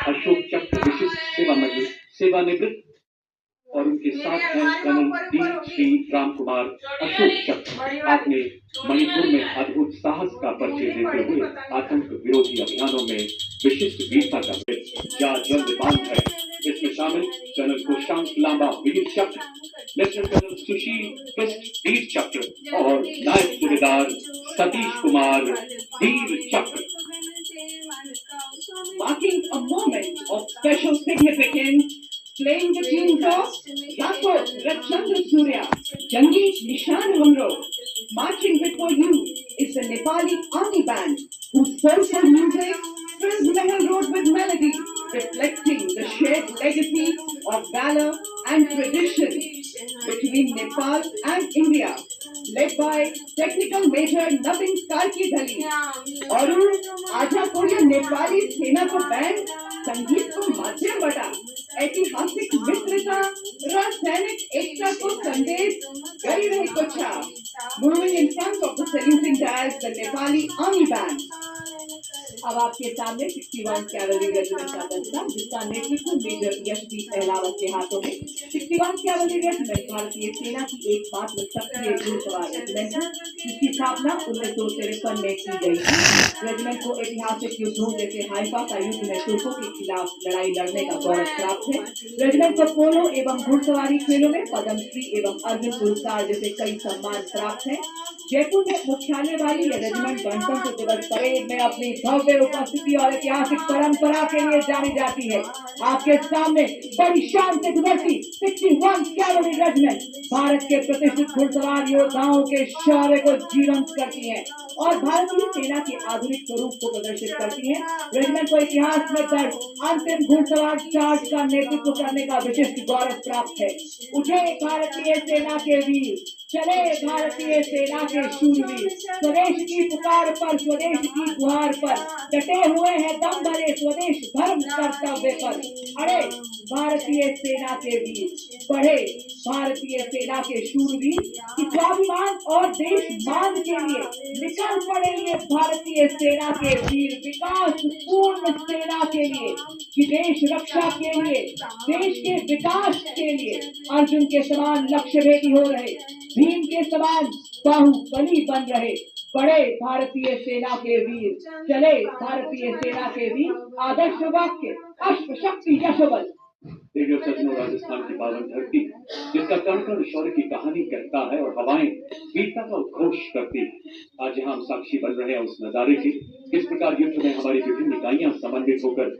अशोक चक्र विशिष्ट सेवा मेडल सेवानिवृत्त और उनके साथ हैं कर्नल डी श्री राम कुमार अशोक चक्र। आपने मणिपुर में अद्भुत साहस का परिचय देते हुए आतंक विरोधी अभियानों में विशिष्ट वीरता का या जल्दबान है। इसमें शामिल कर्नल कुशांक लांबा वीर चक्र, लेफ्टिनेंट कर्नल सुशील कृष्ण वीर चक्र और नायब सूबेदार सतीश कुमार वीर चक्र। Marking a moment of special significance, playing the tunes of Yako Rachandra Surya, Jangi Nishan Humro. Marching before you is the Nepali Army Band, whose soulful music fills Mehel Road with melody, reflecting the shared legacy of valor and tradition between Nepal and India. Led by Technical Major Navin Karki Dhali. और आजा कोई नेपाली सेना को band संगीत को माध्यम बटा ऐतिहासिक मित्रता र सैनिक एकता को संदेश गरी रहे कोच्छा। Moving in front of the saluting dials, the Nepali Army Band. अब आपके सामने 61 कैवलरी रेजिमेंट का दस्ता, जिसका नेतृत्व मेजर यशदीप पहलावत के हाथों में। 61 कैवलरी रेजिमेंट भारतीय सेना की एकमात्र सक्रिय घुड़सवार रेजिमेंट है, जिसकी स्थापना 1953 में की गई थी। रेजिमेंट को ऐतिहासिक युद्धों जैसे हाइफा का युद्ध में तुर्कों के खिलाफ लड़ाई लड़ने का गौरव प्राप्त है। रेजिमेंट को पोलो एवं घुड़सवारी खेलों में पद्मश्री एवं अर्जुन पुरस्कार जैसे कई सम्मान प्राप्त है। जयपुर में मुख्यालय वाली यह रेजिमेंट गणतंत्र दिवस परेड में अपनी भव्य उपस्थिति और ऐतिहासिक परंपरा के लिए जानी जाती है। आपके सामने बड़ी शान से गुजरती 61 कैवलरी रेजिमेंट भारत के प्रतिष्ठित घुड़सवार योद्धाओं के शौर्य को जीवंत करती है और भारतीय सेना के आधुनिक स्वरूप को प्रदर्शित करती है। रेजिमेंट को इतिहास में दर्ज अंतिम घुड़सवार चार्ज का नेतृत्व करने का विशिष्ट गौरव प्राप्त है। उठे भारतीय सेना के वीर, चले भारतीय सेना के शूरवीर, स्वदेश की पुकार पर, स्वदेश की गुहार पर डटे हुए हैं दम भरे स्वदेश धर्म कर्तव्य पर। अरे भारतीय सेना के वीर, बढ़े भारतीय सेना के शूरवीर कि स्वाभिमान और देश मान के लिए निकल पड़े ये भारतीय सेना के वीर, विकास पूर्ण सेना के लिए कि देश रक्षा के लिए, देश के विकास के लिए अर्जुन के समान लक्ष्य भेदी हो रहे, भीम के समान बाहुबली बन रहे। बड़े भारतीय सेना के वीर, चले भारतीय सेना के वीर, आदर्श वाक्य अश्व शक्ति यशोबल। रेडियो सजनों, राजस्थान की पावन धरती जिसका कण कण शौर्य की कहानी कहता है और हवाएं वीरता का उद्घोष करती है। आज यहाँ हम साक्षी बन रहे हैं उस नजारे की, किस प्रकार युद्ध में हमारी विभिन्न इकाइयां समन्वित होकर